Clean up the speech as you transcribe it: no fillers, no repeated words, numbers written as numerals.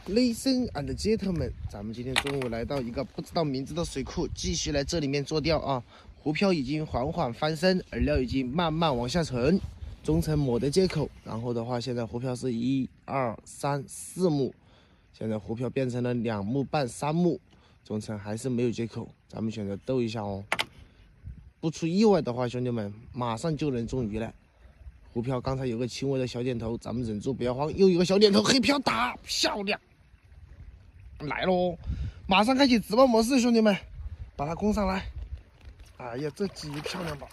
Listen and gentlemen，咱们今天中午来到一个不知道名字的水库，继续来这里面做钓啊。湖漂已经缓缓翻身，饵料已经慢慢往下沉，中层抹的接口。然后的话，现在湖漂是1、2、3、4目，现在湖漂变成了2目半、3目，中层还是没有接口。咱们选择逗一下哦，不出意外的话，兄弟们马上就能中鱼了。湖漂刚才有个轻微的小点头，咱们忍住不要慌，又有个小点头，黑漂打，漂亮！来喽，马上开启直播模式，兄弟们，把它攻上来！哎呀，这鲫鱼漂亮吧！